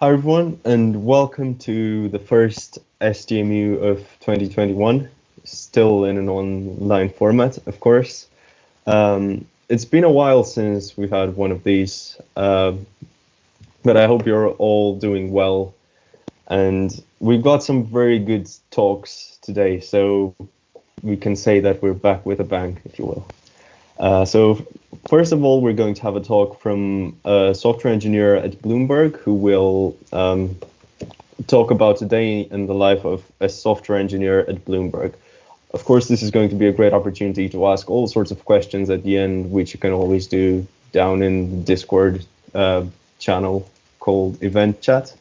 Hi everyone, and welcome to the first STMU of 2021, still in an online format, of course. It's been a while since we've had one of these, but I hope you're all doing well. And we've got some very good talks today, so we can say that we're back with a bang, if you will. So first of all, we're going to have a talk from a software engineer at Bloomberg who will talk about a day in the life of a software engineer at Bloomberg. Of course, this is going to be a great opportunity to ask all sorts of questions at the end, which you can always do down in the Discord channel called Event Chat.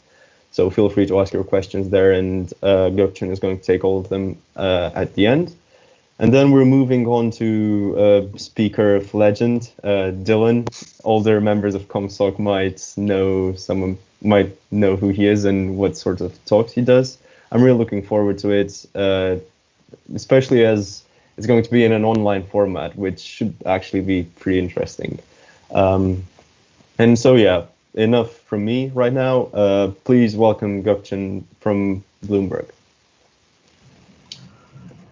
So feel free to ask your questions there, and Gökçen is going to take all of them at the end. And then we're moving on to a speaker of legend, Dylan. Older members of CompSoc someone might know who he is and what sort of talks he does. I'm really looking forward to it, especially as it's going to be in an online format, which should actually be pretty interesting. And so, yeah, enough from me right now. Please welcome Gökçen from Bloomberg.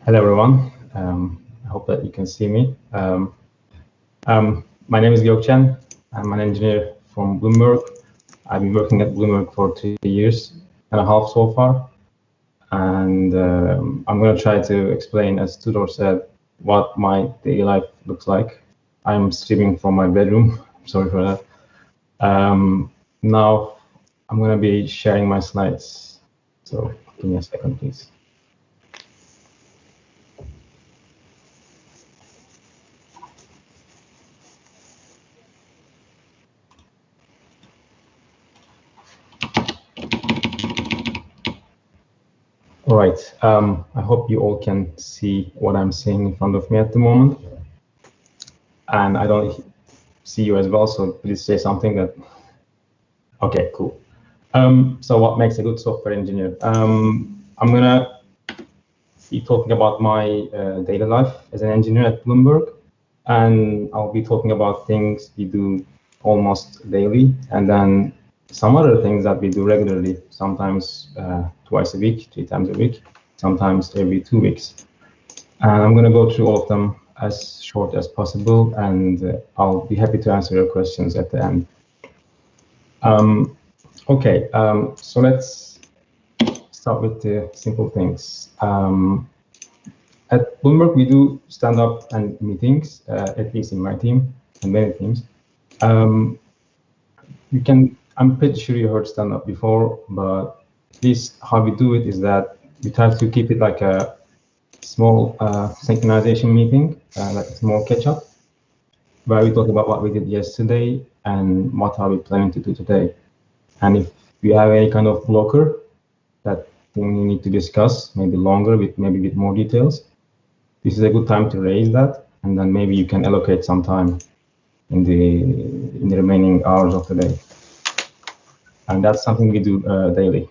Hello, everyone. I hope that you can see me. My name is Gökçen. I'm an engineer from Bloomberg. I've been working at Bloomberg for 3 years and a half so far. And I'm going to try to explain, as Tudor said, what my daily life looks like. I'm streaming from my bedroom. Sorry for that. Now I'm going to be sharing my slides. So give me a second, please. All right, I hope you all can see what I'm seeing in front of me at the moment. And I don't see you as well, so please say something that, okay, cool. So what makes a good software engineer? I'm gonna be talking about my daily life as an engineer at Bloomberg, and I'll be talking about things we do almost daily, and then some other things that we do regularly, sometimes twice a week, 3 times a week, sometimes every 2 weeks. And I'm going to go through all of them as short as possible, and I'll be happy to answer your questions at the end. Okay, so let's start with the simple things. At Bloomberg, we do stand-up and meetings, at least in my team and many teams. I'm pretty sure you heard stand-up before, but at least how we do it is that we try to keep it like a small synchronization meeting, like a small catch-up, where we talk about what we did yesterday and what are we planning to do today. And if we have any kind of blocker that thing we need to discuss, maybe longer, maybe with more details, this is a good time to raise that, and then maybe you can allocate some time in the remaining hours of the day. And that's something we do daily.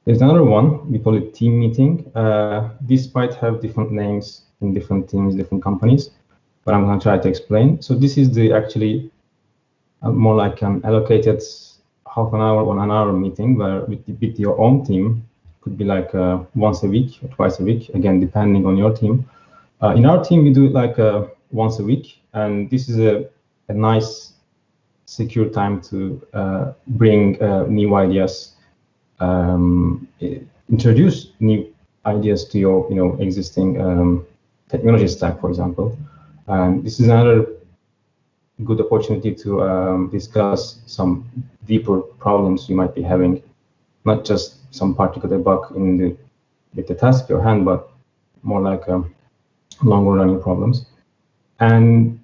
There's another one, we call it team meeting. This might have different names in different teams, different companies, but I'm going to try to explain. So this is actually more like an allocated half an hour or an hour meeting where with your own team, could be like once a week or twice a week, again, depending on your team. In our team, we do it like once a week, and this is a nice secure time to bring new ideas, introduce new ideas to your existing technology stack, for example. And this is another good opportunity to discuss some deeper problems you might be having, not just some particular bug with the task at your hand, but more like longer running problems. And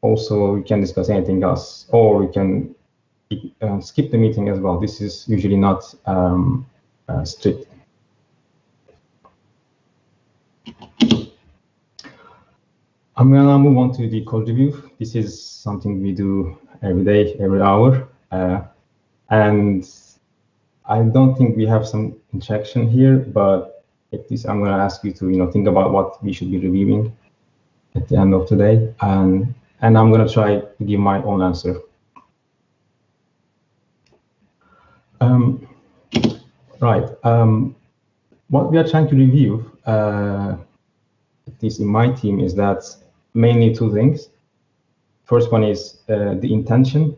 also, we can discuss anything else, or we can skip the meeting as well. This is usually not strict. I'm gonna move on to the code review. This is something we do every day, every hour, and I don't think we have some interaction here, but at least I'm gonna ask you to think about what we should be reviewing at the end of the day, and I'm going to try to give my own answer. Right. What we are trying to review, at least in my team, is that mainly two things. First one is the intention.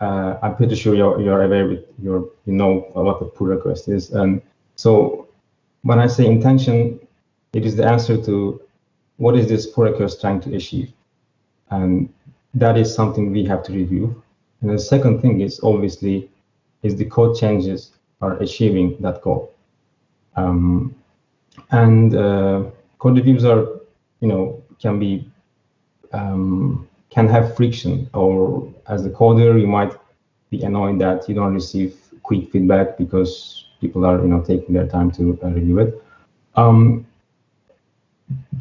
I'm pretty sure you're aware with you know what the pull request is, and so when I say intention, it is the answer to what is this pull request trying to achieve, and that is something we have to review. And the second thing is obviously is the code changes are achieving that goal. And code reviews are, can be can have friction, or as a coder, you might be annoyed that you don't receive quick feedback because people are, taking their time to review it.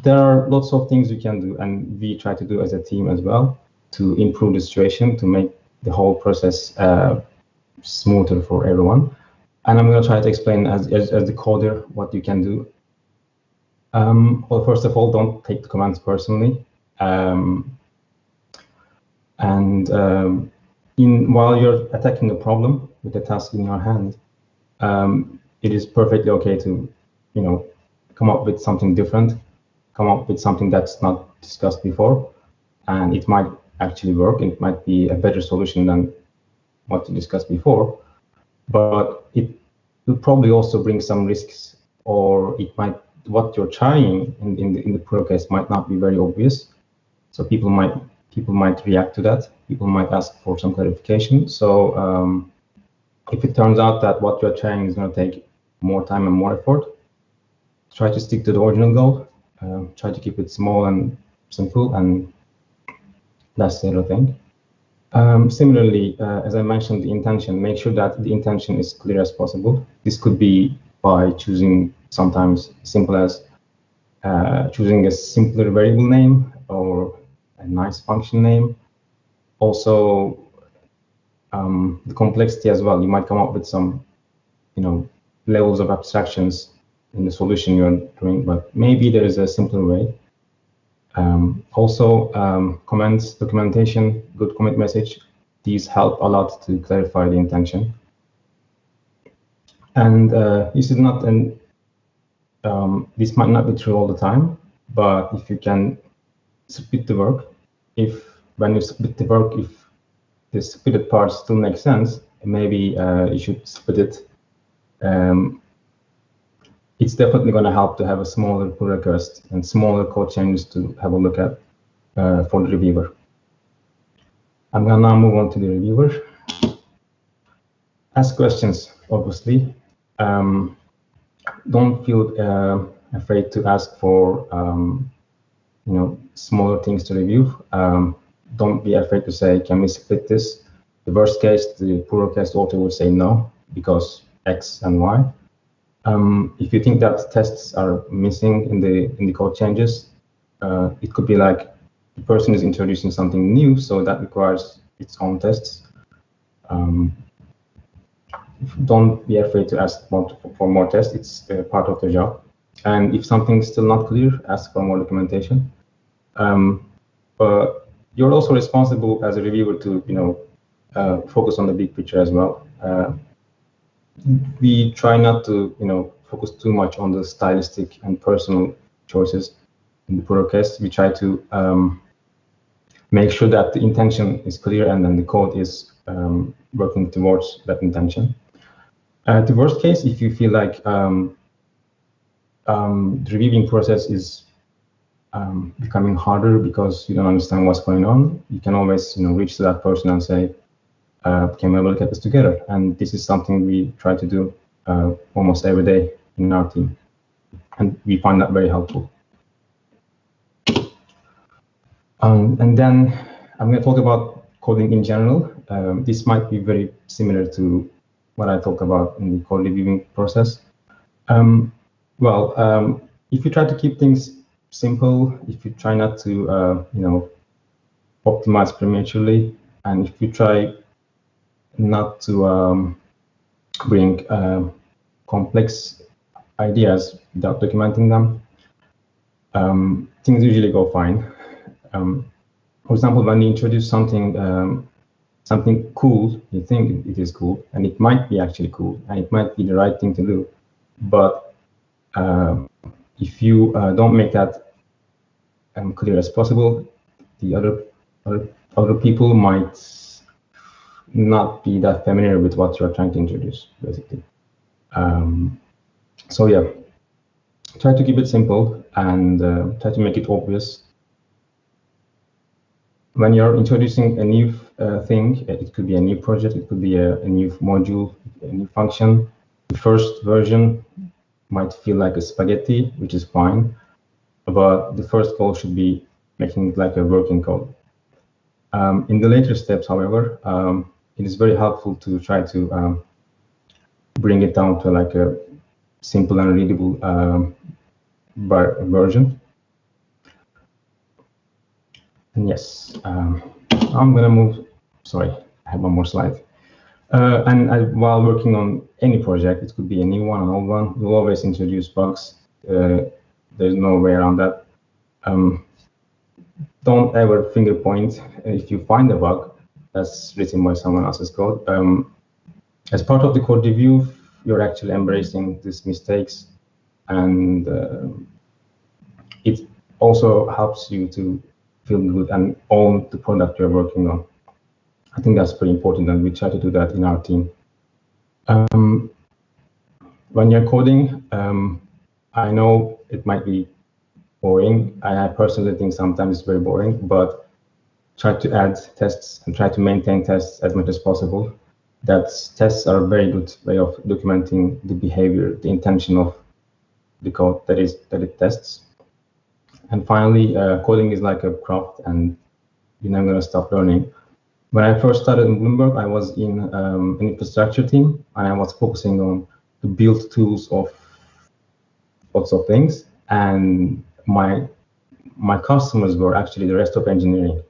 There are lots of things you can do, and we try to do as a team as well to improve the situation, to make the whole process smoother for everyone. And I'm going to try to explain as the coder what you can do. Well, first of all, don't take the commands personally. While you're attacking the problem with the task in your hand, it is perfectly okay to, come up with something different, come up with something that's not discussed before, and it might actually work. It might be a better solution than what you discussed before, but it will probably also bring some risks, or it might, what you're trying in the pull request might not be very obvious. So people might react to that. People might ask for some clarification. So if it turns out that what you're trying is going to take more time and more effort, try to stick to the original goal. Try to keep it small and simple, and that's the other thing. Similarly, as I mentioned, the intention, make sure that the intention is clear as possible. This could be by choosing sometimes simple as choosing a simpler variable name or a nice function name. Also, the complexity as well. You might come up with some, levels of abstractions in the solution you're doing, but maybe there is a simpler way. Also, comments, documentation, good commit message, these help a lot to clarify the intention. And this is not this might not be true all the time, but if you can split the work, when you split the work, if the splitted parts still make sense, maybe you should split it. It's definitely going to help to have a smaller pull request and smaller code changes to have a look at for the reviewer. I'm going to now move on to the reviewer. Ask questions, obviously. Don't feel afraid to ask for smaller things to review. Don't be afraid to say, can we split this? The worst case, the pull request author would say no, because X and Y. If you think that tests are missing in the code changes, it could be like the person is introducing something new, so that requires its own tests. Don't be afraid to ask for more tests. It's part of the job. And if something's still not clear, ask for more documentation. But you're also responsible as a reviewer to focus on the big picture as well. We try not to focus too much on the stylistic and personal choices in the pull request. We try to make sure that the intention is clear and then the code is working towards that intention. The worst case, if you feel like the reviewing process is becoming harder because you don't understand what's going on, you can always reach to that person and say, can we look at this together? And this is something we try to do almost every day in our team, and we find that very helpful. And then I'm going to talk about coding in general. This might be very similar to what I talk about in the code reviewing process. If you try to keep things simple, if you try not to optimize prematurely, and if you try not to bring complex ideas without documenting them, things usually go fine. For example, when you introduce something something cool, you think it is cool, and it might be actually cool, and it might be the right thing to do, but if you don't make that clear as possible, the other people might not be that familiar with what you're trying to introduce, basically. So yeah, try to keep it simple and try to make it obvious. When you're introducing a new thing, it could be a new project, it could be a new module, a new function. The first version might feel like a spaghetti, which is fine, but the first goal should be making it like a working code. In the later steps, however, it is very helpful to try to bring it down to like a simple and readable version. And yes, I'm gonna move, sorry, I have one more slide. While working on any project, it could be a new one, an old one, you'll always introduce bugs. There's no way around that. Don't ever finger point if you find a bug that's written by someone else's code. As part of the code review, you're actually embracing these mistakes, and it also helps you to feel good and own the product you're working on. I think that's pretty important, and we try to do that in our team. When you're coding, I know it might be boring. I personally think sometimes it's very boring, but try to add tests and try to maintain tests as much as possible. Tests are a very good way of documenting the behavior, the intention of the code that it tests. And finally, coding is like a craft, and you're never going to stop learning. When I first started in Bloomberg, I was in an infrastructure team, and I was focusing on the build tools of lots of things. And my customers were actually the rest of engineering.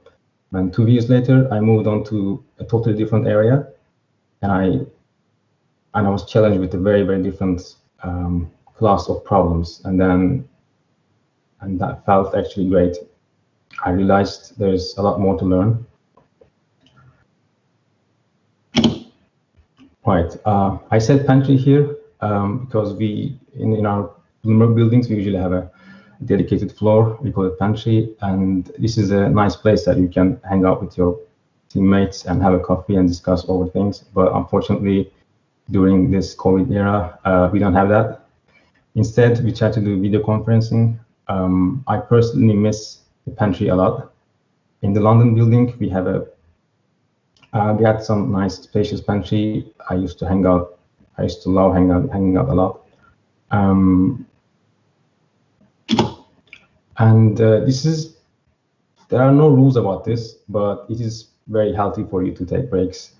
And 2 years later, I moved on to a totally different area, and I was challenged with a very, very different class of problems. And that felt actually great. I realized there's a lot more to learn. Right, I said pantry here because in our Bloomberg buildings, we usually have a dedicated floor, we call it pantry, and this is a nice place that you can hang out with your teammates and have a coffee and discuss over things. But unfortunately, during this COVID era, we don't have that. Instead, we try to do video conferencing. I personally miss the pantry a lot. In the London building, we had some nice spacious pantry. I used to love hanging out a lot. There are no rules about this, but it is very healthy for you to take breaks.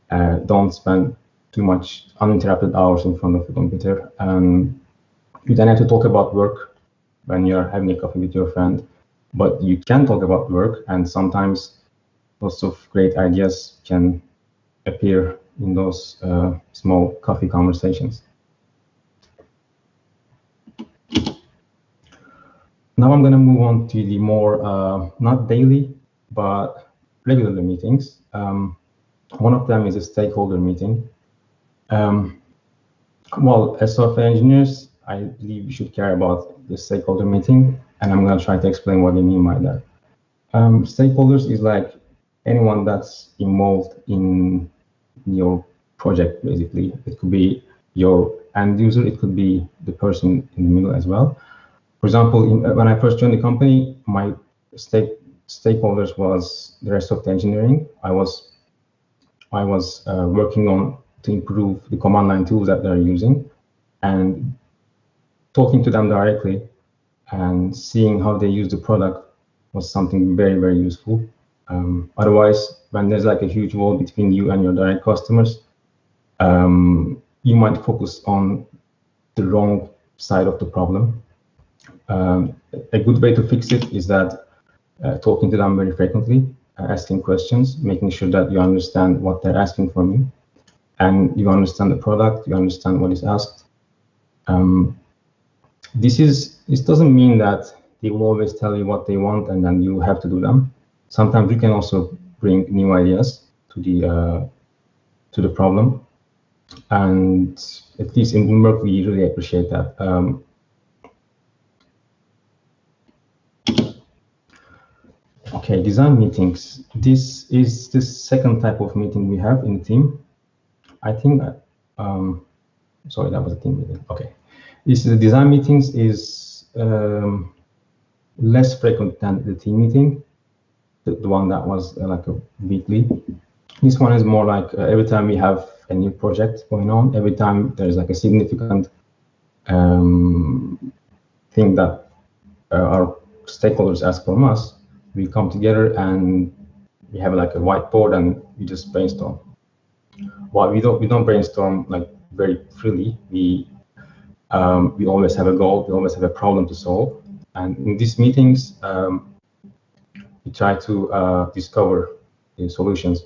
Don't spend too much uninterrupted hours in front of the computer. You don't have to talk about work when you're having a coffee with your friend, but you can talk about work, and sometimes lots of great ideas can appear in those small coffee conversations. Now I'm going to move on to the more, not daily, but regular meetings. One of them is a stakeholder meeting. Well, as software engineers, I believe you should care about the stakeholder meeting, and I'm going to try to explain what I mean by that. Stakeholders is like anyone that's involved in your project, basically. It could be your end user, it could be the person in the middle as well. For example, when I first joined the company, my stakeholders was the rest of the engineering. I was working on to improve the command line tools that they're using, and talking to them directly and seeing how they use the product was something very, very useful. Otherwise, when there's like a huge wall between you and your direct customers, you might focus on the wrong side of the problem. A good way to fix it is that talking to them very frequently, asking questions, making sure that you understand what they're asking from you, and you understand the product, you understand what is asked. This doesn't mean that they will always tell you what they want and then you have to do them. Sometimes you can also bring new ideas to the problem. And at least in Bloomberg, we really appreciate that. Okay, design meetings. This is the second type of meeting we have in the team. I think, sorry, that was a team meeting. Okay, this the design meetings is less frequent than the team meeting, the one that was like a weekly. This one is more like every time we have a new project going on, every time there's like a significant thing that our stakeholders ask from us, we come together and we have like a whiteboard and we just brainstorm. Well, we don't brainstorm like very freely. We always have a goal. We always have a problem to solve. And in these meetings, we try to discover the solutions.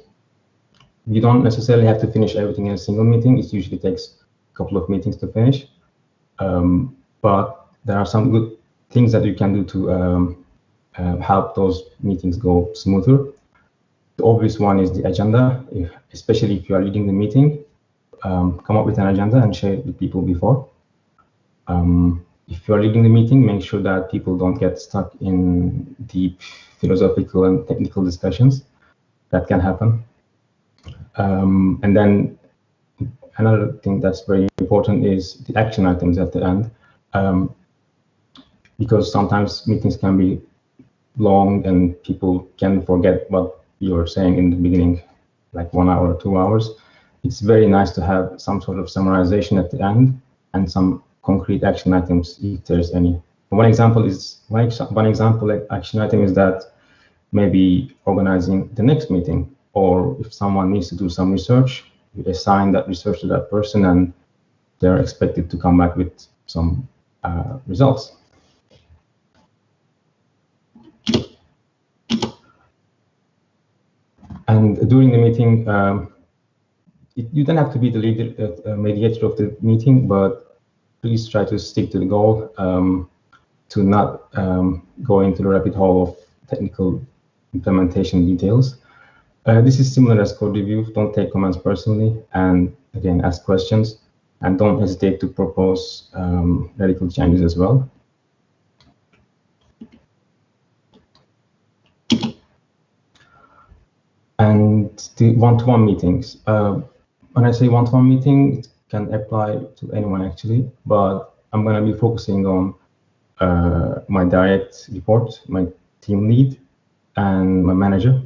You don't necessarily have to finish everything in a single meeting. It usually takes a couple of meetings to finish. But there are some good things that you can do to help those meetings go smoother. The obvious one is the agenda, especially if you are leading the meeting. Come up with an agenda and share it with people before. If you are leading the meeting, make sure that people don't get stuck in deep philosophical and technical discussions. That can happen. And then another thing that's very important is the action items at the end. Because sometimes meetings can be long and people can forget what you were saying in the beginning, like 1 hour or 2 hours. It's very nice to have some sort of summarization at the end and some concrete action items if there's any. One example action item is that maybe organizing the next meeting, or if someone needs to do some research, you assign that research to that person and they're expected to come back with some results. And during the meeting, you don't have to be the leader, mediator of the meeting, but please try to stick to the goal, to not go into the rabbit hole of technical implementation details. This is similar as code review. Don't take comments personally, and again, ask questions, and don't hesitate to propose radical changes as well. And the one-to-one meetings. When I say one-to-one meeting, it can apply to anyone actually, but I'm going to be focusing on my direct report, my team lead, and my manager.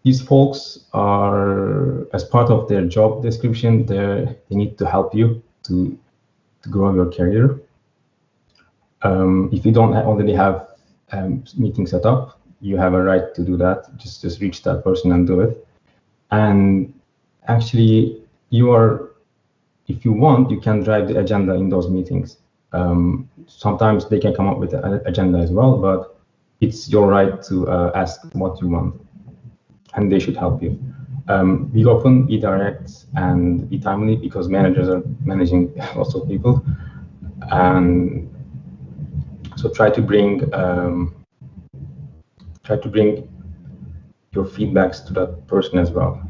These folks are, as part of their job description, they need to help you to grow your career. If you don't already have meetings set up, you have a right to do that. Just reach that person and do it. And actually, if you want, you can drive the agenda in those meetings. Sometimes they can come up with an agenda as well, but it's your right to ask what you want, and they should help you. Be open, be direct, and be timely, because managers are managing lots of people. And so try to bring your feedbacks to that person as well.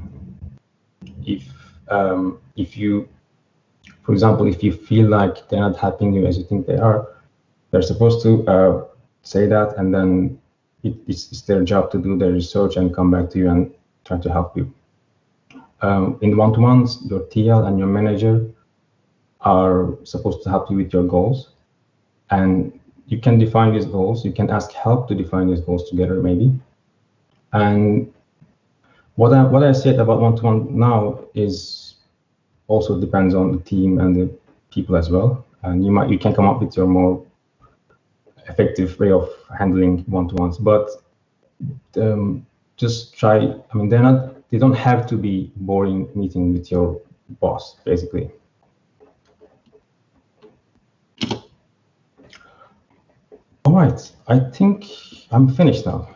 If you, for example, if you feel like they're not helping you as you think they are, they're supposed to say that, and then it's their job to do their research and come back to you and try to help you. In one-to-ones, your TL and your manager are supposed to help you with your goals, and you can define these goals. You can ask help to define these goals together, maybe. And what I said about one-to-one now is also depends on the team and the people as well. And you can come up with your more effective way of handling one-to-ones, but just try. I mean, they don't have to be boring meeting with your boss, basically. All right, I think I'm finished now.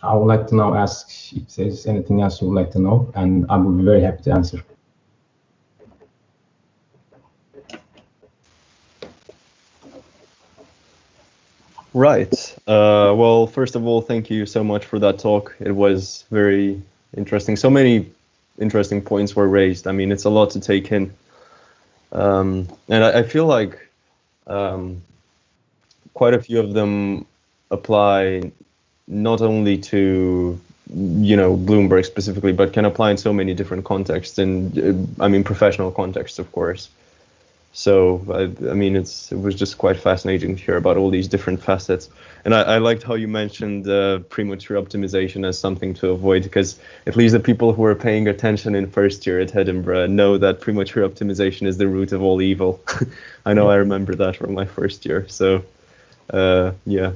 I would like to now ask if there's anything else you would like to know, and I will be very happy to answer. Right. Well, first of all, thank you so much for that talk. It was very interesting. So many interesting points were raised. I mean, it's a lot to take in. And I feel like quite a few of them apply not only to, Bloomberg specifically, but can apply in so many different contexts and, I mean, professional contexts, of course. So, I mean, it was just quite fascinating to hear about all these different facets. And I liked how you mentioned premature optimization as something to avoid, because at least the people who are paying attention in first year at Edinburgh know that premature optimization is the root of all evil. I know I remember that from my first year. So, yeah,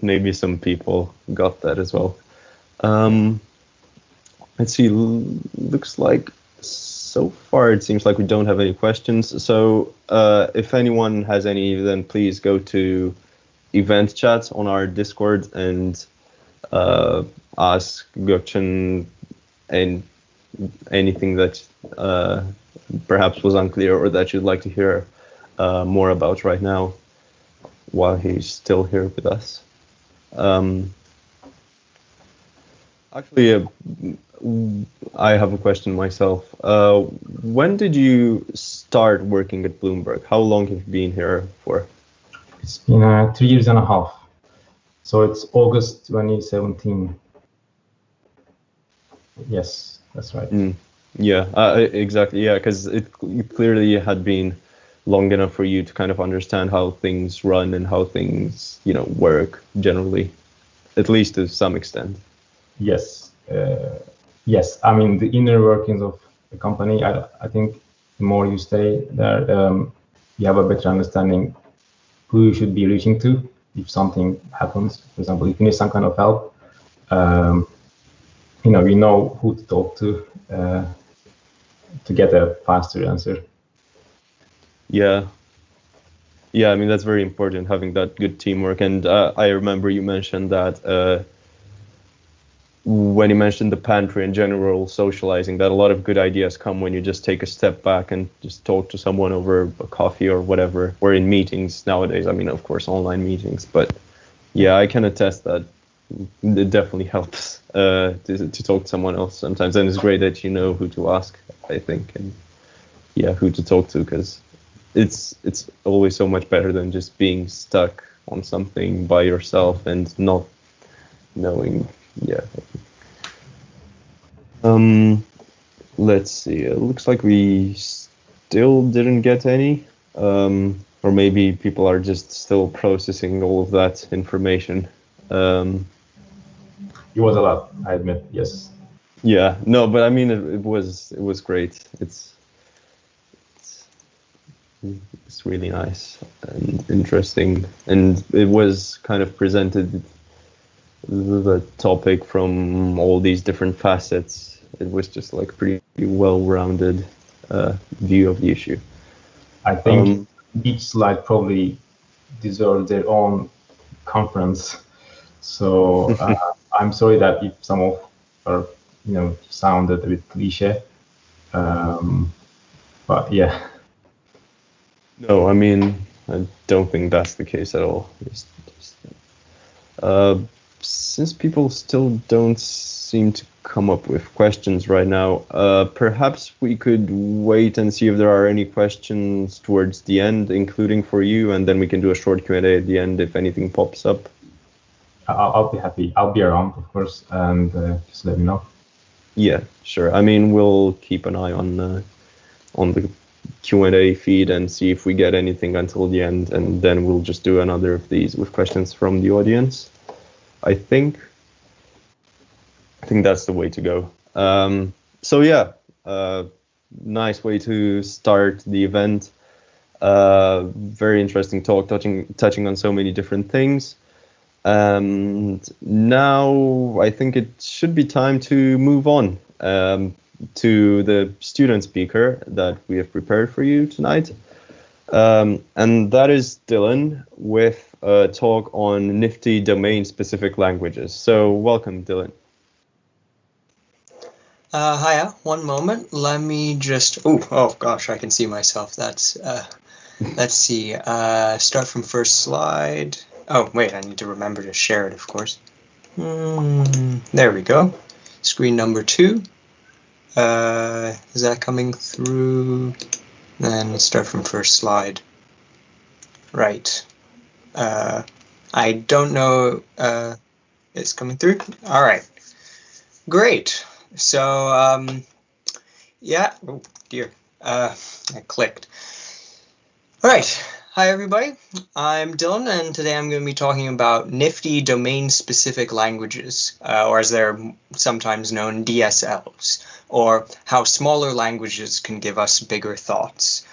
maybe some people got that as well. Let's see, looks like so far it seems like we don't have any questions. So if anyone has any, then please go to event chat on our Discord and ask Gökçen and anything that perhaps was unclear or that you'd like to hear more about right now while he's still here with us. Actually, I have a question myself. When did you start working at Bloomberg? How long have you been here for? It's been 3 years and a half. So it's August 2017. Yes, that's right. Yeah, exactly. Yeah, because it clearly had been long enough for you to kind of understand how things run and how things, work generally, at least to some extent. Yes. Yes. I mean, the inner workings of the company, I think the more you stay there, you have a better understanding who you should be reaching to if something happens. For example, if you need some kind of help, you know who to talk to get a faster answer. Yeah. Yeah, I mean, that's very important, having that good teamwork. And I remember you mentioned that when you mentioned the pantry and general socializing, that a lot of good ideas come when you just take a step back and just talk to someone over a coffee or whatever, or in meetings nowadays. I mean, of course, online meetings. But yeah, I can attest that it definitely helps to talk to someone else sometimes. And it's great that you know who to ask, I think, and yeah, who to talk to, because it's always so much better than just being stuck on something by yourself and not knowing. Yeah. Let's see. It looks like we still didn't get any, or maybe people are just still processing all of that information. It was a lot, I admit. Yes. Yeah. No, but I mean, it was great. It's really nice and interesting, and it was kind of presented the topic from all these different facets. It was just like pretty well-rounded view of the issue. I think each slide probably deserves their own conference. So I'm sorry that if some of our, sounded a bit cliche, but yeah. No, I mean, I don't think that's the case at all. Since people still don't seem to come up with questions right now, perhaps we could wait and see if there are any questions towards the end, including for you, and then we can do a short Q&A at the end if anything pops up. I'll be happy. I'll be around, of course, and just let me know. Yeah, sure. I mean, we'll keep an eye on the Q&A feed and see if we get anything until the end, and then we'll just do another of these with questions from the audience. I think that's the way to go. So yeah, nice way to start the event. Very interesting talk, touching on so many different things. And now I think it should be time to move on to the student speaker that we have prepared for you tonight. And that is Dylan with a talk on nifty domain-specific languages. So welcome, Dylan. Hiya, one moment. Let me just, oh gosh, I can see myself. That's, let's see, start from first slide. Oh, wait, I need to remember to share it, of course. There we go. Screen number 2. Is that coming through? Then let's start from first slide. Right. I don't know. It's coming through. All right. Great. So, yeah. Oh, dear. I clicked. All right. Hi, everybody. I'm Dylan, and today I'm going to be talking about nifty domain-specific languages, or as they're sometimes known, DSLs, or how smaller languages can give us bigger thoughts.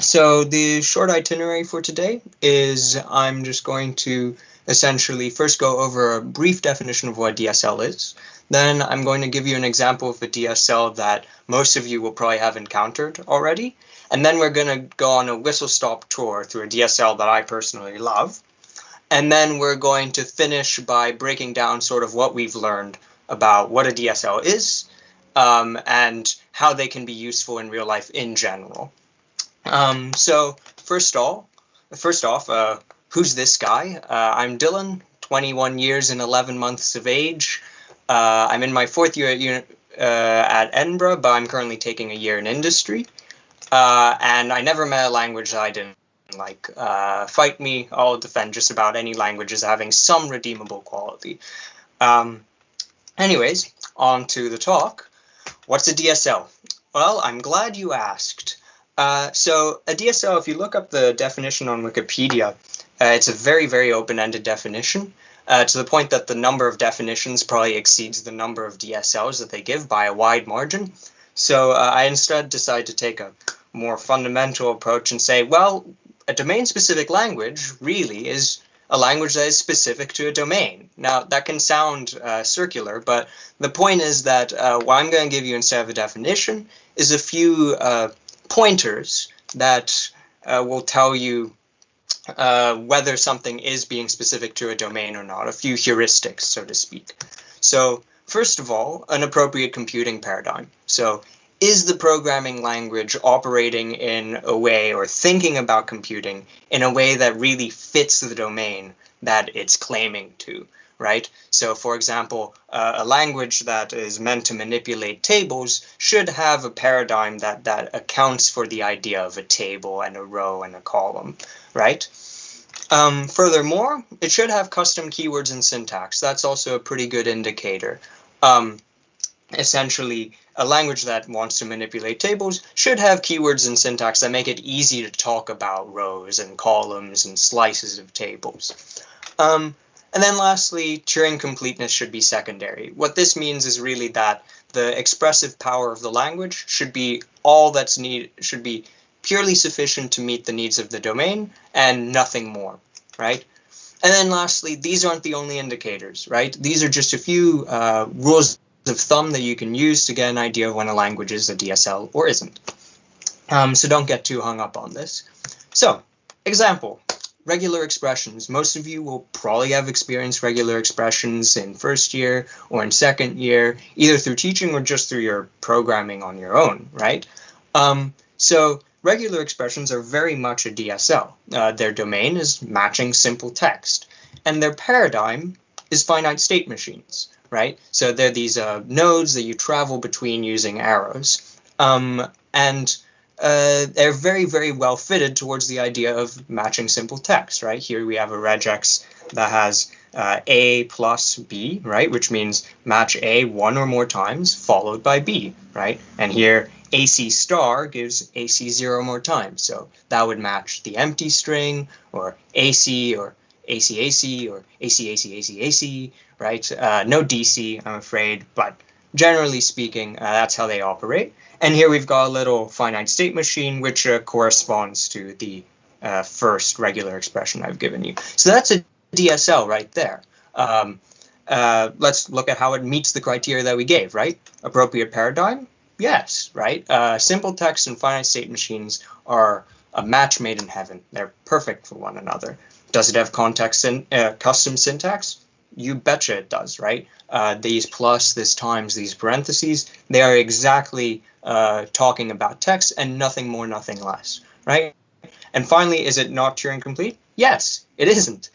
So the short itinerary for today is I'm just going to essentially first go over a brief definition of what DSL is. Then I'm going to give you an example of a DSL that most of you will probably have encountered already. And then we're going to go on a whistle-stop tour through a DSL that I personally love. And then we're going to finish by breaking down sort of what we've learned about what a DSL is and how they can be useful in real life in general. So first off, who's this guy? I'm Dylan, 21 years and 11 months of age. I'm in my 4th year at Edinburgh, but I'm currently taking a year in industry. And I never met a language that I didn't like. Fight me, I'll defend just about any language as having some redeemable quality. Anyways, on to the talk. What's a DSL? Well, I'm glad you asked. So a DSL, if you look up the definition on Wikipedia, it's a very, very open-ended definition, to the point that the number of definitions probably exceeds the number of DSLs that they give by a wide margin. So I instead decided to take a more fundamental approach and say, well, a domain-specific language really is a language that is specific to a domain. Now, that can sound circular, but the point is that what I'm going to give you instead of a definition is a few pointers that will tell you whether something is being specific to a domain or not, a few heuristics, so to speak. So first of all, an appropriate computing paradigm. So is the programming language operating in a way or thinking about computing in a way that really fits the domain that it's claiming to, right? So for example, a language that is meant to manipulate tables should have a paradigm that accounts for the idea of a table and a row and a column, right? Furthermore, it should have custom keywords and syntax. That's also a pretty good indicator. Essentially, a language that wants to manipulate tables should have keywords and syntax that make it easy to talk about rows and columns and slices of tables. And then lastly, Turing completeness should be secondary. What this means is really that the expressive power of the language should be all that's needed, should be purely sufficient to meet the needs of the domain and nothing more, right? And then lastly, these aren't the only indicators, right? These are just a few rules of thumb that you can use to get an idea of when a language is a DSL or isn't. So don't get too hung up on this. So, example, regular expressions. Most of you will probably have experienced regular expressions in first year or in second year, either through teaching or just through your programming on your own, right? So regular expressions are very much a DSL. Their domain is matching simple text, and their paradigm is finite state machines, right? So they're these nodes that you travel between using arrows. And they're very, very well fitted towards the idea of matching simple text, right? Here we have a regex that has A plus B, right? Which means match A one or more times followed by B, right? And here AC star gives AC 0 more times. So that would match the empty string or AC or AC or AC, right? No DC, I'm afraid, but generally speaking, that's how they operate. And here we've got a little finite state machine, which corresponds to the first regular expression I've given you. So that's a DSL right there. Let's look at how it meets the criteria that we gave, right? Appropriate paradigm? Yes, right? Simple text and finite state machines are a match made in heaven. They're perfect for one another. Does it have context and custom syntax? You betcha it does, right? These plus, this times, these parentheses, they are exactly talking about text and nothing more, nothing less, right? And finally, is it not Turing complete? Yes, it isn't.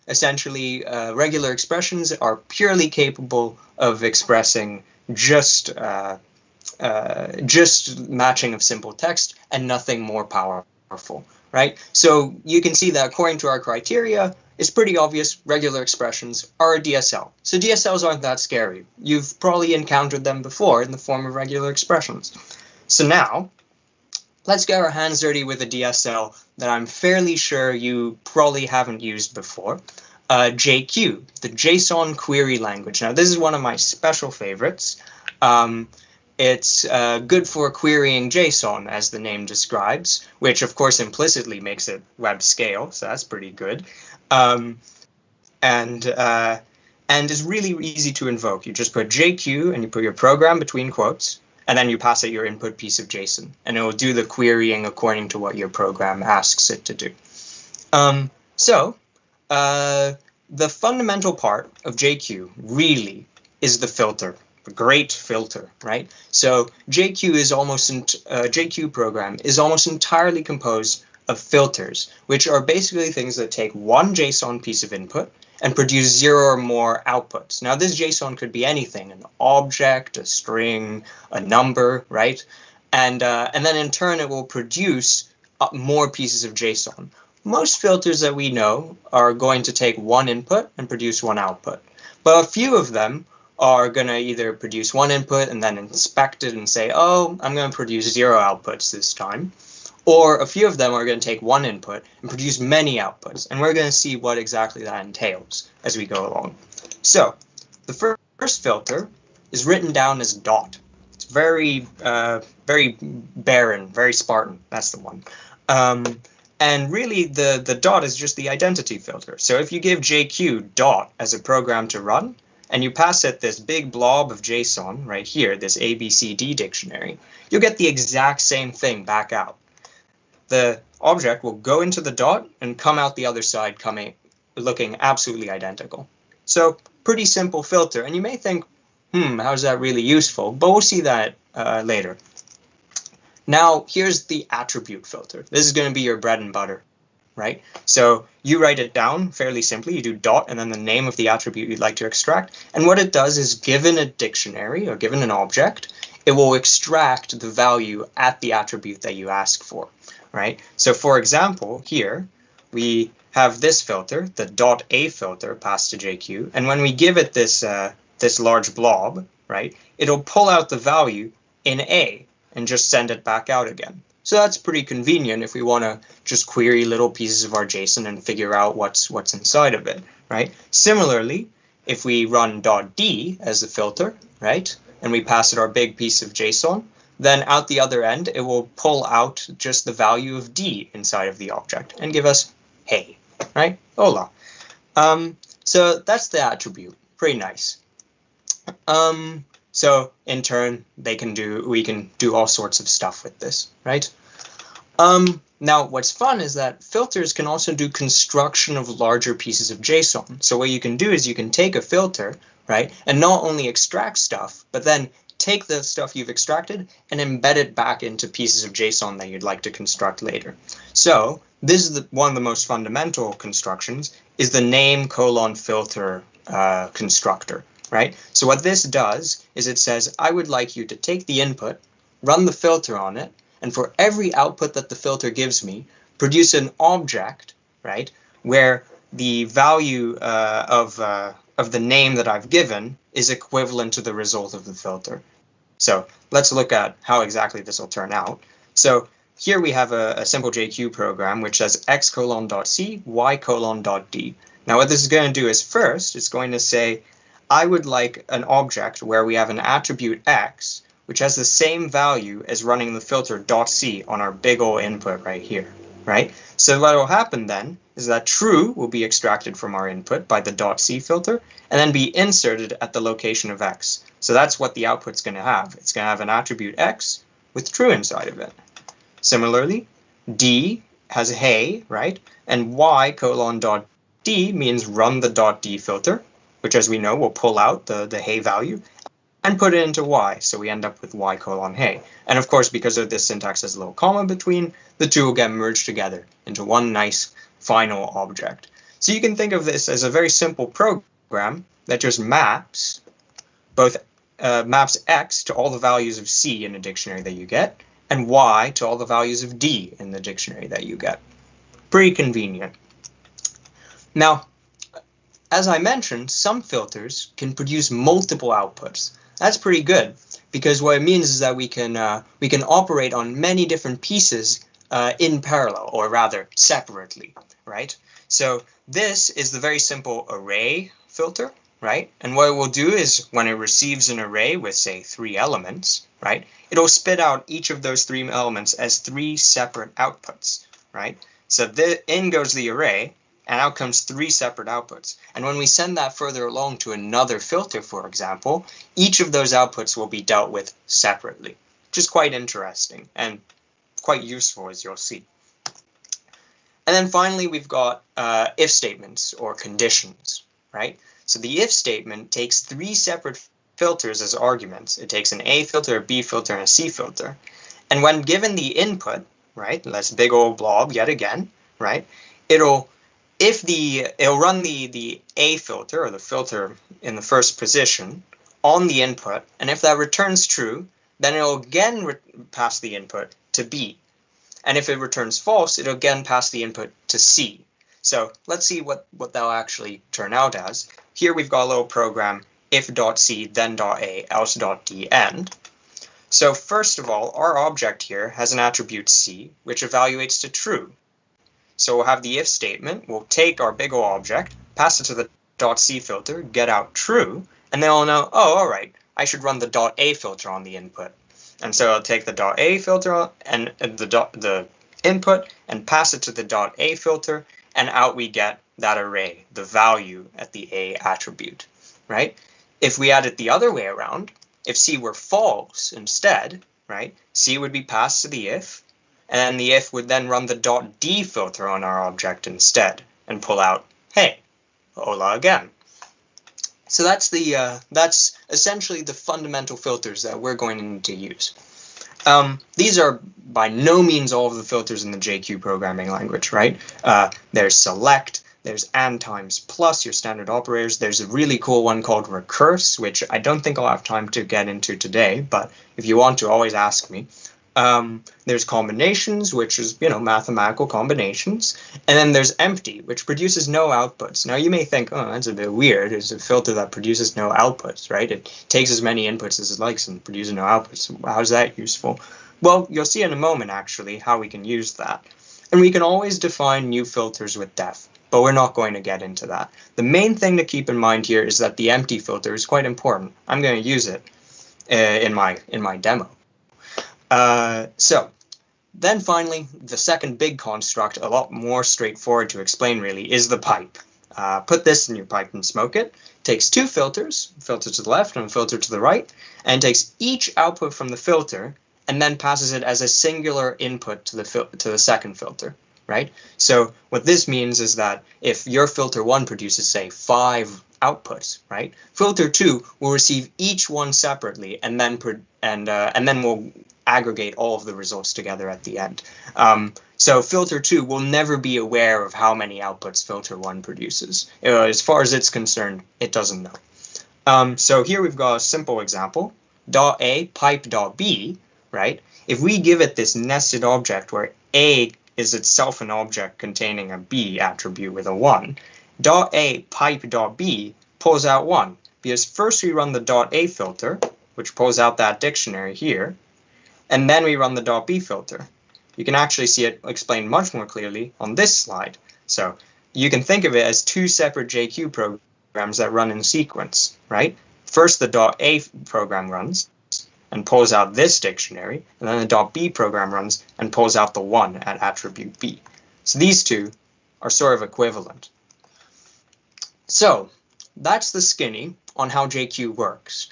Essentially, regular expressions are purely capable of expressing just matching of simple text and nothing more powerful, right? So you can see that according to our criteria, it's pretty obvious regular expressions are a DSL. So DSLs aren't that scary. You've probably encountered them before in the form of regular expressions. So now, let's get our hands dirty with a DSL that I'm fairly sure you probably haven't used before. JQ, the JSON query language. Now, this is one of my special favorites. It's good for querying JSON, as the name describes, which of course implicitly makes it web scale, so that's pretty good. And is really easy to invoke. You just put JQ and you put your program between quotes, and then you pass it your input piece of JSON, and it will do the querying according to what your program asks it to do. The fundamental part of JQ really is the filter, a great filter, right? So JQ program is almost entirely composed of filters, which are basically things that take one JSON piece of input and produce 0 or more outputs. Now, this JSON could be anything, an object, a string, a number, right? And then in turn, it will produce more pieces of JSON. Most filters that we know are going to take one input and produce one output. But a few of them are going to either produce one input and then inspect it and say, oh, I'm going to produce 0 outputs this time. Or a few of them are going to take one input and produce many outputs. And we're going to see what exactly that entails as we go along. So the first filter is written down as dot. It's very barren, very Spartan. That's the one. And really, the dot is just the identity filter. So if you give JQ dot as a program to run, and you pass it this big blob of JSON right here, this ABCD dictionary, you'll get the exact same thing back out. The object will go into the dot and come out the other side looking absolutely identical. So pretty simple filter. And you may think, how's that really useful? But we'll see that later. Now, here's the attribute filter. This is going to be your bread and butter, right? So you write it down fairly simply. You do dot and then the name of the attribute you'd like to extract. And what it does is, given a dictionary or given an object, it will extract the value at the attribute that you ask for, right? So for example, here we have this filter, the .a filter passed to JQ. And when we give it this, this large blob, right, it'll pull out the value in A and just send it back out again. So that's pretty convenient if we want to just query little pieces of our JSON and figure out what's inside of it, right? Similarly, if we run .d as the filter, right, and we pass it our big piece of JSON, then out the other end, it will pull out just the value of d inside of the object and give us hey, right? Hola. So that's the attribute. Pretty nice. So in turn, we can do all sorts of stuff with this, right? Now, what's fun is that filters can also do construction of larger pieces of JSON. So what you can do is you can take a filter, right, and not only extract stuff, but then take the stuff you've extracted and embed it back into pieces of JSON that you'd like to construct later. So this is one of the most fundamental constructions, is the name : filter constructor, right? So what this does is it says, I would like you to take the input, run the filter on it, and for every output that the filter gives me, produce an object, right, where the value of the name that I've given is equivalent to the result of the filter. So let's look at how exactly this will turn out. So here we have a simple JQ program which says x:.c, y:.d. Now what this is going to do is, first, it's going to say, I would like an object where we have an attribute x, which has the same value as running the filter .c on our big ol' input right here, right? So what will happen then is that true will be extracted from our input by the .c filter and then be inserted at the location of x. So that's what the output's going to have. It's going to have an attribute x with true inside of it. Similarly, d has hey, right? And y:.d means run the .d filter, which, as we know, will pull out the hey value and put it into y. So we end up with y:hey. And of course, because of this syntax has a little comma between, the two will get merged together into one nice final object. So you can think of this as a very simple program that just maps maps X to all the values of C in a dictionary that you get, and Y to all the values of D in the dictionary that you get. Pretty convenient. Now, as I mentioned, some filters can produce multiple outputs. That's pretty good, because what it means is that we can operate on many different pieces in parallel, or rather separately, right? So this is the very simple array filter, right? And what it will do is when it receives an array with, say, 3 elements, right, it'll spit out each of those 3 elements as 3 separate outputs, right? So in goes the array, and out comes 3 separate outputs. And when we send that further along to another filter, for example, each of those outputs will be dealt with separately, which is quite interesting and quite useful, as you'll see. And then finally, we've got if statements or conditions, right? So the if statement takes 3 separate filters as arguments. It takes an A filter, a B filter, and a C filter. And when given the input, right, that's big old blob yet again, right, it'll run the A filter, or the filter in the first position, on the input, and if that returns true, then it'll again pass the input to B. And if it returns false, it'll again pass the input to C. So let's see what that'll actually turn out as. Here we've got a little program, if.c, then.a, else.d, end. So first of all, our object here has an attribute C, which evaluates to true. So we'll have the if statement, we'll take our big O object, pass it to the .c filter, get out true, and then I'll know, oh, all right, I should run the .a filter on the input. And so I'll take the .a filter and the input and pass it to the .a filter, and out we get that array, the value at the A attribute, right? If we had it the other way around, if C were false instead, right, C would be passed to the if, and the if would then run the .d filter on our object instead and pull out, hey, hola again. So that's essentially the fundamental filters that we're going to need to use. These are by no means all of the filters in the JQ programming language, right? There's select, there's and times plus, your standard operators. There's a really cool one called recurse, which I don't think I'll have time to get into today, but if you want to, always ask me. There's combinations, which is, mathematical combinations. And then there's empty, which produces no outputs. Now you may think, oh, that's a bit weird. It's a filter that produces no outputs, right? It takes as many inputs as it likes and produces no outputs. How's that useful? Well, you'll see in a moment, actually, how we can use that. And we can always define new filters with def, but we're not going to get into that. The main thing to keep in mind here is that the empty filter is quite important. I'm going to use it in my demo. So then finally, the second big construct, a lot more straightforward to explain really, is the pipe. Put this in your pipe and smoke it. Takes 2 filters, a filter to the left and a filter to the right, and takes each output from the filter and then passes it as a singular input to the second filter, right? So what this means is that if your filter 1 produces, say, 5 outputs, right, filter 2 will receive each one separately and then we'll aggregate all of the results together at the end. So filter 2 will never be aware of how many outputs filter 1 produces. As far as it's concerned, it doesn't know. So here we've got a simple example. .a pipe .b, right? If we give it this nested object where A is itself an object containing a B attribute with a 1, .a pipe .b pulls out 1, because first we run the .a filter, which pulls out that dictionary here, and then we run the .b filter. You can actually see it explained much more clearly on this slide. So you can think of it as 2 separate JQ programs that run in sequence, right? First the .a program runs and pulls out this dictionary, and then the .b program runs and pulls out the 1 at attribute B. So these two are sort of equivalent. So that's the skinny on how JQ works.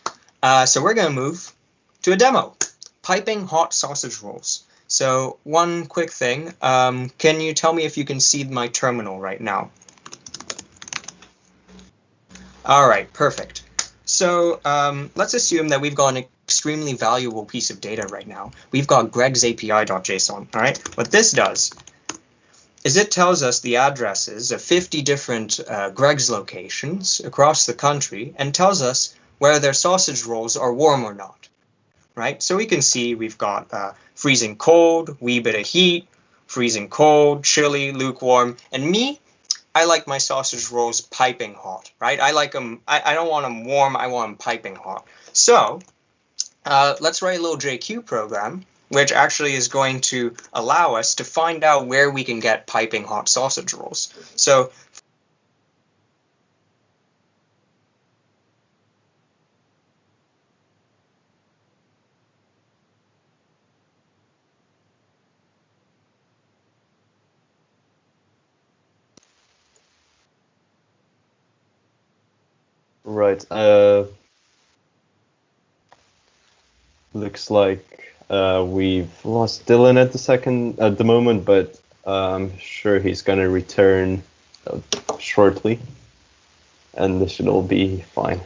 So we're going to move to a demo. Piping hot sausage rolls. So one quick thing, can you tell me if you can see my terminal right now? All right, perfect. So let's assume that we've got an extremely valuable piece of data right now. We've got Greg's API.json, all right? What this does is it tells us the addresses of 50 different Greggs locations across the country and tells us whether their sausage rolls are warm or not, right? So we can see we've got freezing cold, wee bit of heat, freezing cold, chilly, lukewarm, and me, I like my sausage rolls piping hot, right? I like them, I don't want them warm, I want them piping hot. So let's write a little JQ program, which actually is going to allow us to find out where we can get piping hot sausage rolls. So Right. Looks like we've lost Dylan at the moment, but I'm sure he's gonna return shortly, and this should all be fine.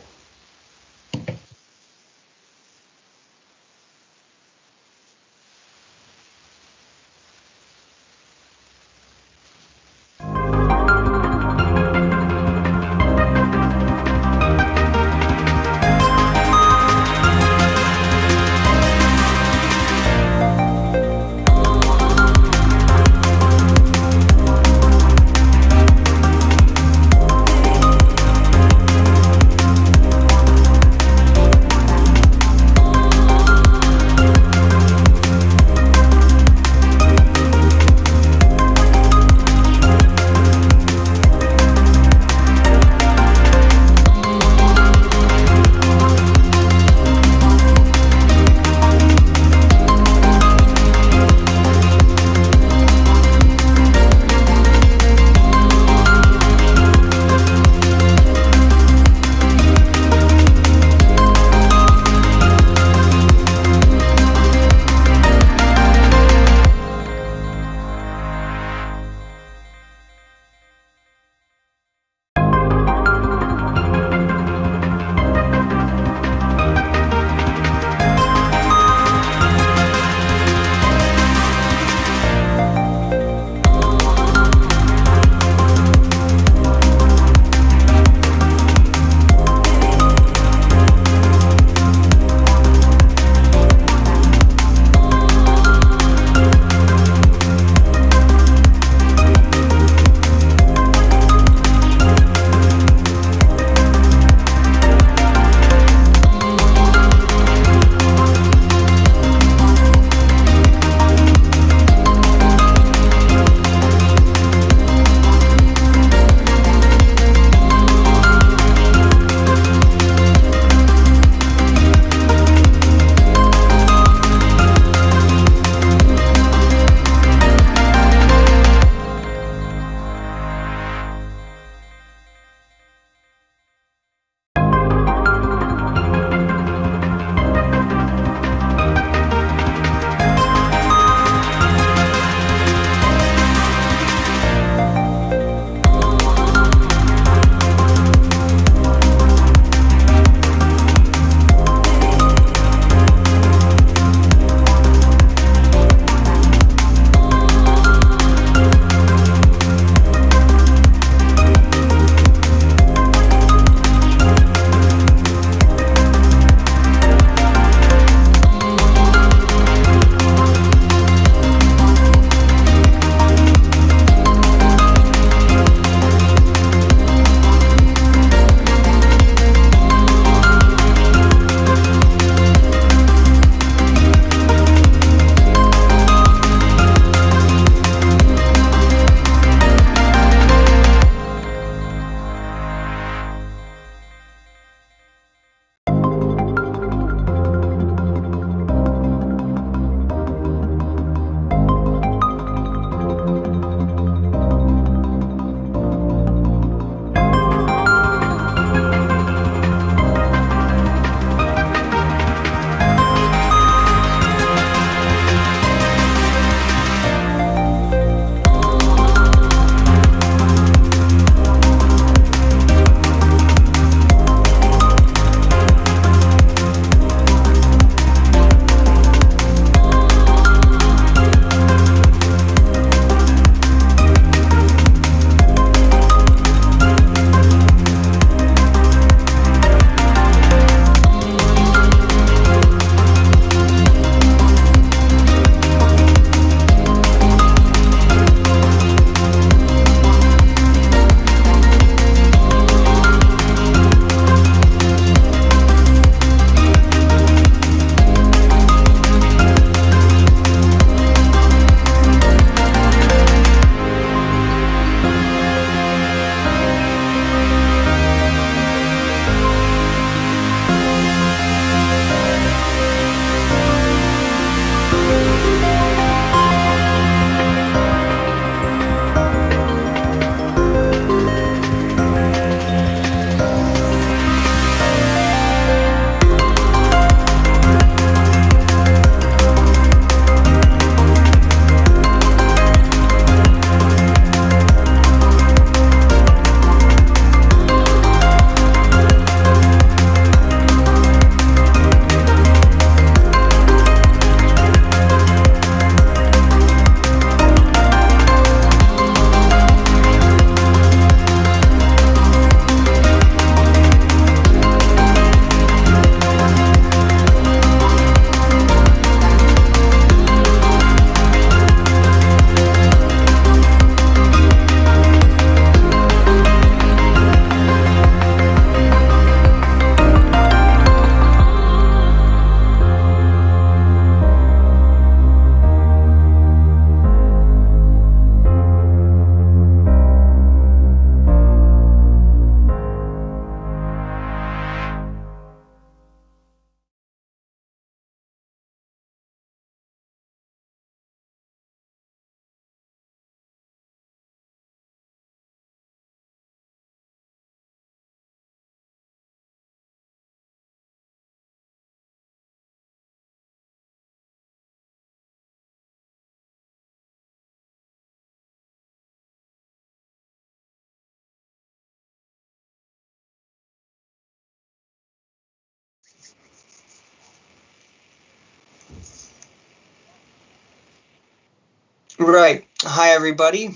Right. Hi, everybody.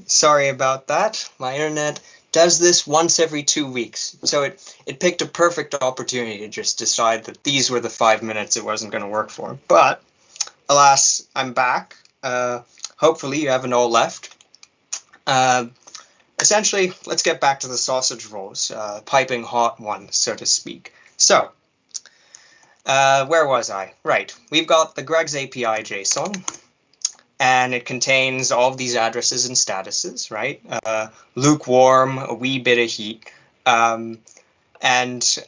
Sorry about that. My internet does this once every 2 weeks. So it picked a perfect opportunity to just decide that these were the 5 minutes it wasn't going to work for. But alas, I'm back. Hopefully you haven't all left. Essentially, let's get back to the sausage rolls, piping hot one, so to speak. So, where was I? Right. We've got the Greg's API JSON, and it contains all of these addresses and statuses, right? Lukewarm, a wee bit of heat. And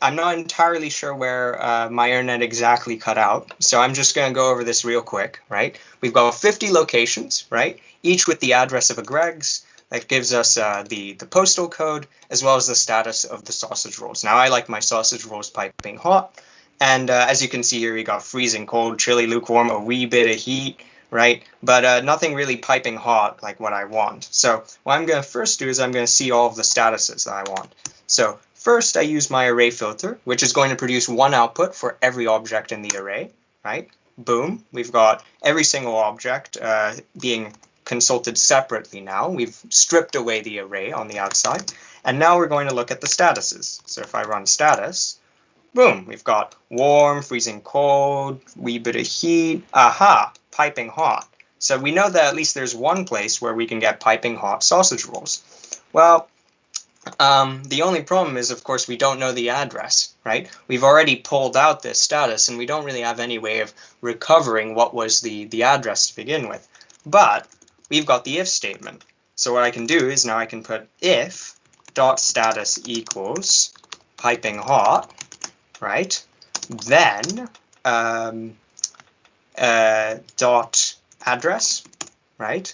I'm not entirely sure where my internet exactly cut out, so I'm just going to go over this real quick, right? We've got 50 locations, right? Each with the address of a Greg's. That gives us the postal code, as well as the status of the sausage rolls. Now, I like my sausage rolls piping hot, and as you can see here, we got freezing cold, chilly, lukewarm, a wee bit of heat, right? But nothing really piping hot like what I want. So what I'm going to first do is I'm going to see all of the statuses that I want. So first, I use my array filter, which is going to produce one output for every object in the array, right? Boom, we've got every single object being consulted separately now. We've stripped away the array on the outside, and now we're going to look at the statuses. So if I run status, boom, we've got warm, freezing cold, wee bit of heat, aha, piping hot. So we know that at least there's one place where we can get piping hot sausage rolls. Well, the only problem is, of course, we don't know the address, right? We've already pulled out this status, and we don't really have any way of recovering what was the address to begin with. But we've got the if statement. So what I can do is now I can put if dot status equals piping hot, right? Then dot address, right?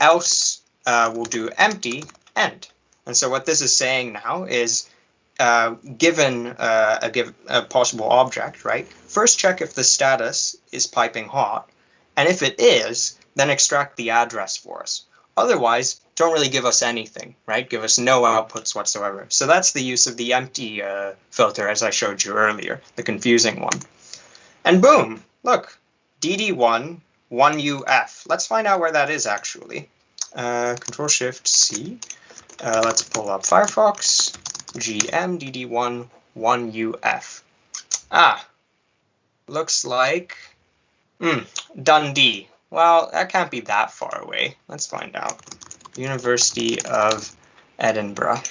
Else we'll do empty end. And so what this is saying now is given a possible object, right? First check if the status is piping hot, and if it is, then extract the address for us. Otherwise, don't really give us anything, right? Give us no outputs whatsoever. So that's the use of the empty filter, as I showed you earlier, the confusing one. And boom, look, DD1, 1UF. Let's find out where that is actually. Control-Shift-C. Let's pull up Firefox, GM, DD1, 1UF. Looks like Dundee. Well, that can't be that far away. Let's find out. University of Edinburgh.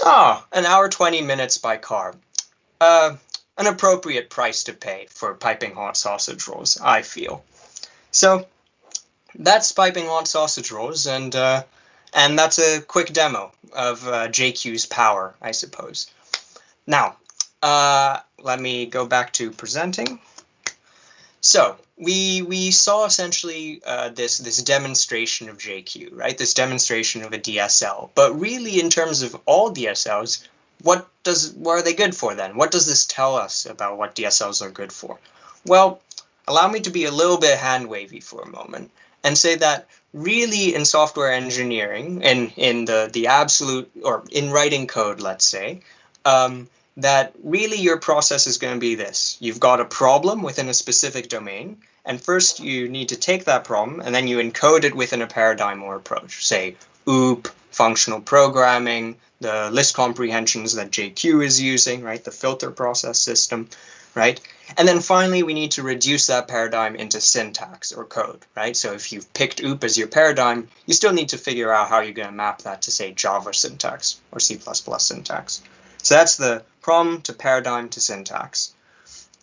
An hour 20 minutes by car. An appropriate price to pay for piping hot sausage rolls, I feel. So that's piping hot sausage rolls, and that's a quick demo of JQ's power, I suppose. Now, let me go back to presenting. So we saw essentially this demonstration of JQ, right? This demonstration of a DSL. But really, in terms of all DSLs, what are they good for then? What does this tell us about what DSLs are good for? Well, allow me to be a little bit hand-wavy for a moment and say that really in software engineering, in the absolute, or in writing code, let's say, that really your process is going to be this. You've got a problem within a specific domain, and first you need to take that problem and then you encode it within a paradigm or approach, say OOP, functional programming, the list comprehensions that JQ is using, right, the filter process system, right? And then finally, we need to reduce that paradigm into syntax or code, right? So if you've picked OOP as your paradigm, you still need to figure out how you're going to map that to, say, Java syntax or C++ syntax. So that's the problem to paradigm to syntax.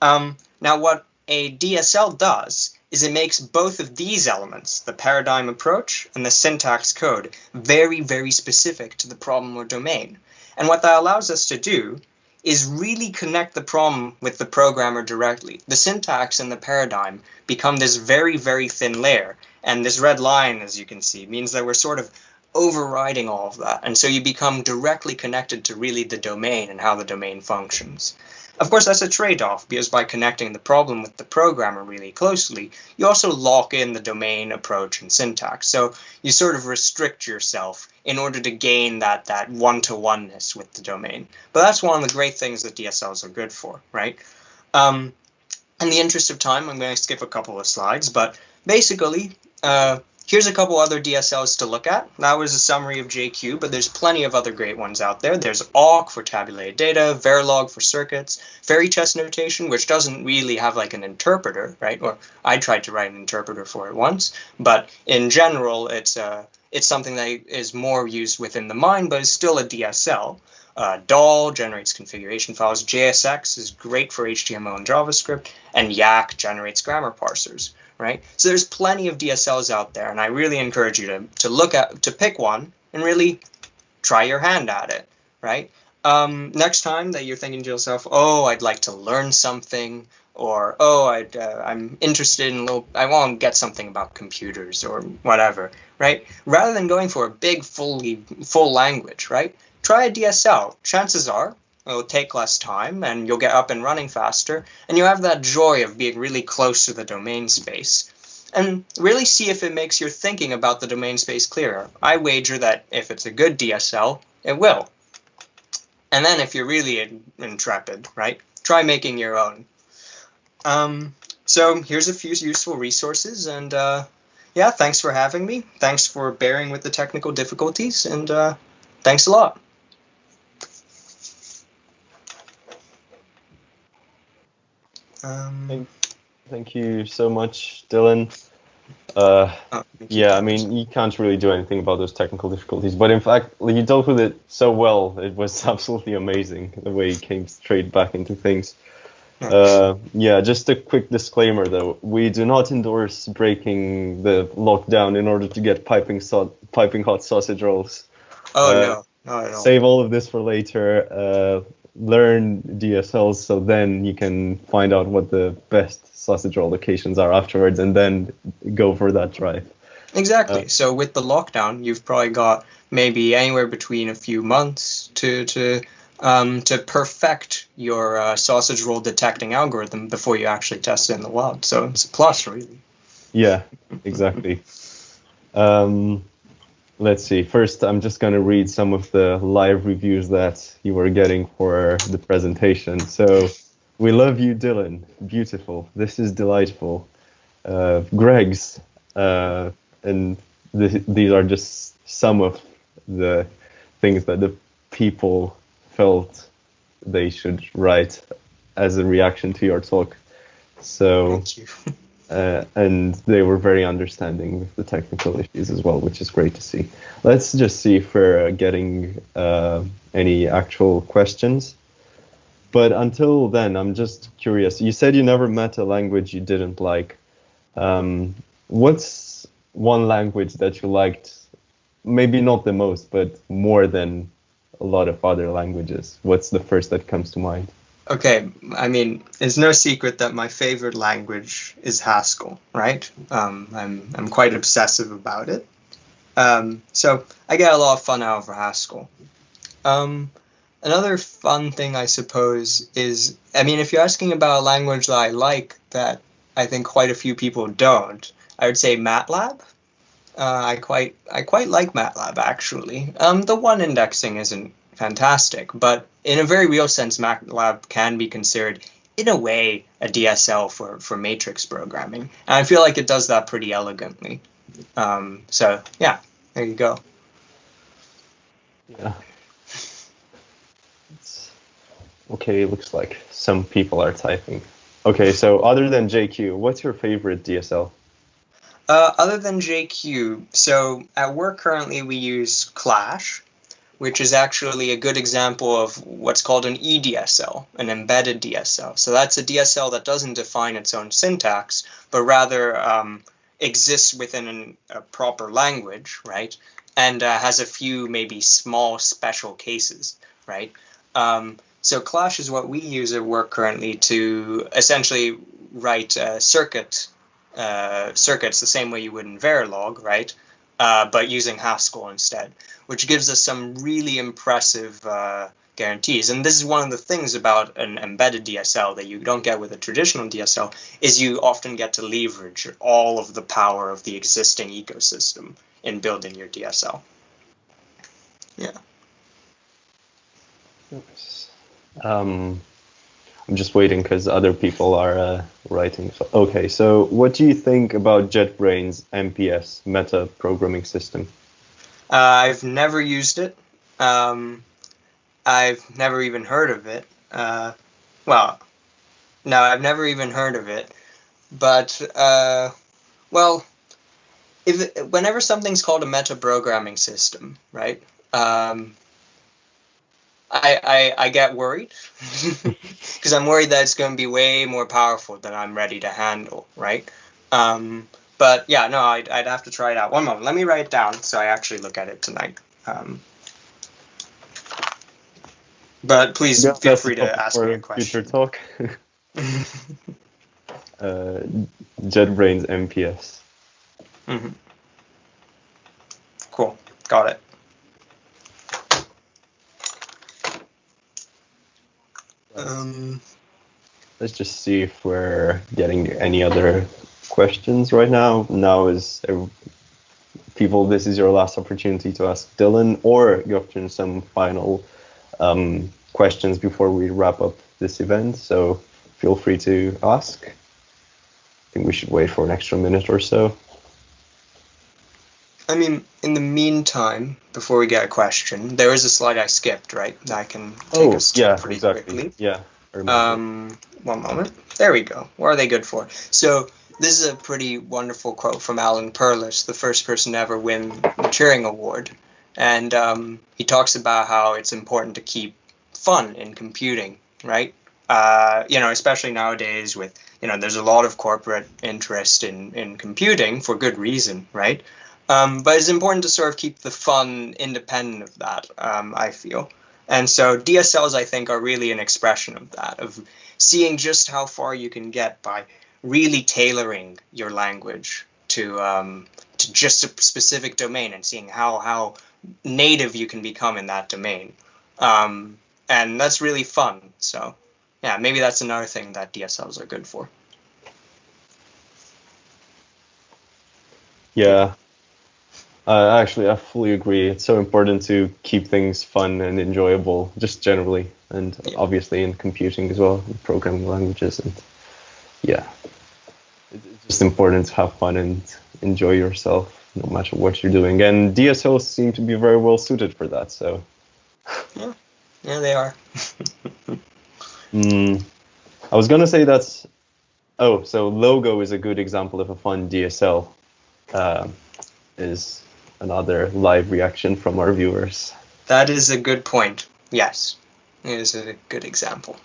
Now, what a DSL does is it makes both of these elements, the paradigm approach and the syntax code, very, very specific to the problem or domain. And what that allows us to do is really connect the problem with the programmer directly. The syntax and the paradigm become this very, very thin layer. And this red line, as you can see, means that we're sort of overriding all of that. And so you become directly connected to really the domain and how the domain functions. Of course, that's a trade-off, because by connecting the problem with the programmer really closely, you also lock in the domain approach and syntax. So you sort of restrict yourself in order to gain that one-to-oneness with the domain. But that's one of the great things that DSLs are good for, right? In the interest of time, I'm going to skip a couple of slides, but basically, here's a couple other DSLs to look at. That was a summary of JQ, but there's plenty of other great ones out there. There's awk for tabulated data, Verilog for circuits, fairy chess notation, which doesn't really have like an interpreter, right? Or I tried to write an interpreter for it once, but in general, it's something that is more used within the mind, but is still a DSL. DAL generates configuration files. JSX is great for HTML and JavaScript, and Yak generates grammar parsers, right? So there's plenty of DSLs out there, and I really encourage you to pick one and really try your hand at it, right? Next time that you're thinking to yourself, oh, I'd like to learn something, or oh, I'm interested in I want to get something about computers or whatever, right? Rather than going for a big full language, right? Try a DSL. Chances are it'll take less time and you'll get up and running faster, and you'll have that joy of being really close to the domain space. And really see if it makes your thinking about the domain space clearer. I wager that if it's a good DSL, it will. And then if you're really intrepid, right, try making your own. So here's a few useful resources, and yeah, thanks for having me. Thanks for bearing with the technical difficulties, and thanks a lot. Thank you so much, Dylan. Yeah, I mean, you can't really do anything about those technical difficulties, but in fact, you dealt with it so well. It was absolutely amazing the way you came straight back into things. Yeah, just a quick disclaimer though. We do not endorse breaking the lockdown in order to get piping hot sausage rolls. Oh, no, not at all. Save all of this for later. Learn DSLs so then you can find out what the best sausage roll locations are afterwards, and then go for that drive. Exactly. So with the lockdown, you've probably got maybe anywhere between a few months to perfect your sausage roll detecting algorithm before you actually test it in the wild. So it's a plus, really. Yeah, exactly. Let's see. First, I'm just going to read some of the live reviews that you were getting for the presentation. So, we love you, Dylan. Beautiful. This is delightful. Greg's, and these are just some of the things that the people felt they should write as a reaction to your talk. So, thank you. And they were very understanding with the technical issues as well, which is great to see. Let's just see if we're getting any actual questions. But until then, I'm just curious. You said you never met a language you didn't like. What's one language that you liked, maybe not the most, but more than a lot of other languages? What's the first that comes to mind? Okay, I mean, it's no secret that my favorite language is Haskell, right? I'm quite obsessive about it. So I get a lot of fun out of Haskell. Another fun thing, I suppose, is, I mean, if you're asking about a language that I like that I think quite a few people don't, I would say MATLAB. I quite like MATLAB, actually. The one indexing isn't fantastic, but in a very real sense, MATLAB can be considered, in a way, a DSL for matrix programming. And I feel like it does that pretty elegantly. So, yeah, there you go. Yeah. Okay, looks like some people are typing. Okay, so other than JQ, what's your favorite DSL? Other than JQ, so at work currently we use Clash, which is actually a good example of what's called an eDSL, an embedded DSL. So that's a DSL that doesn't define its own syntax, but rather exists within a proper language, right? And has a few maybe small special cases, right? So Clash is what we use at work currently to essentially write circuits the same way you would in Verilog, right? But using Haskell instead, which gives us some really impressive guarantees. And this is one of the things about an embedded DSL that you don't get with a traditional DSL, is you often get to leverage all of the power of the existing ecosystem in building your DSL. Yeah. I'm just waiting because other people are writing. So, okay, so what do you think about JetBrains MPS, Meta Programming System? I've never used it. I've never even heard of it. Well, no, I've never even heard of it. But, well, whenever something's called a meta programming system, right? I get worried because I'm worried that it's going to be way more powerful than I'm ready to handle, right? But yeah, no, I'd have to try it out. One moment, let me write it down so I actually look at it tonight. But please feel free to ask me a question. Future talk. JetBrains MPS. Mm-hmm. Cool, got it. Let's just see if we're getting any other questions right now. Now is people, this is your last opportunity to ask Dylan or Gökçen some final questions before we wrap up this event. So feel free to ask. I think we should wait for an extra minute or so. I mean, in the meantime, before we get a question, there is a slide I skipped, right? That I can take us to pretty quickly. Yeah. One moment. There we go. What are they good for? So this is a pretty wonderful quote from Alan Perlis, the first person to ever win the Turing Award. And he talks about how it's important to keep fun in computing, right? Especially nowadays with, there's a lot of corporate interest in computing for good reason, right? But it's important to sort of keep the fun independent of that, I feel. And so DSLs, I think, are really an expression of that, of seeing just how far you can get by really tailoring your language to just a specific domain and seeing how native you can become in that domain. And that's really fun. So, yeah, maybe that's another thing that DSLs are good for. Yeah. Actually, I fully agree. It's so important to keep things fun and enjoyable, just generally, and obviously in computing as well, in programming languages. And yeah, it's just important to have fun and enjoy yourself, no matter what you're doing. And DSLs seem to be very well suited for that. So yeah, they are. I was gonna say that's. Oh, so Logo is a good example of a fun DSL. Is another live reaction from our viewers. That is a good point. Yes, it is a good example.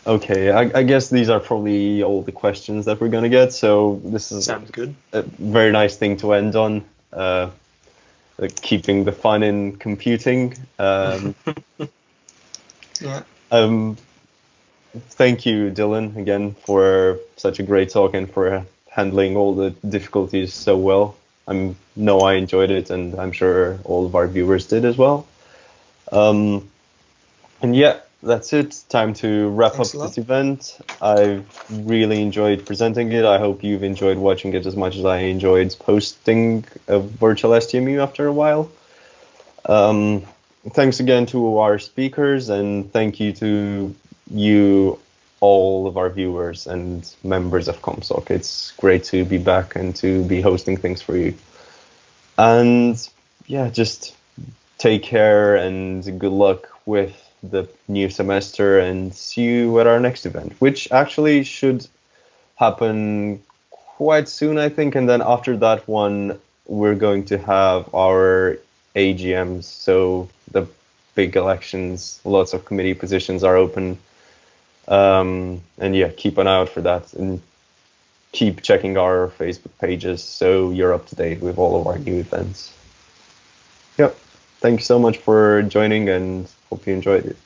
Okay, I guess these are probably all the questions that we're gonna get. So this is sounds good. A very nice thing to end on. Keeping the fun in computing. Yeah. Thank you, Dylan, again for such a great talk and for handling all the difficulties so well. I know I enjoyed it, and I'm sure all of our viewers did as well. And yeah, that's it. Time to wrap up this event. I've really enjoyed presenting it. I hope you've enjoyed watching it as much as I enjoyed posting a virtual STMU after a while. Thanks again to our speakers, and thank you to you, all of our viewers and members of CompSoc. It's great to be back and to be hosting things for you. And yeah, just take care and good luck with the new semester, and see you at our next event, which actually should happen quite soon, I think. And then after that one, we're going to have our AGMs, so the big elections, lots of committee positions are open. And yeah, keep an eye out for that, and keep checking our Facebook pages so you're up to date with all of our new events. Yep. Thank you so much for joining, and hope you enjoyed it.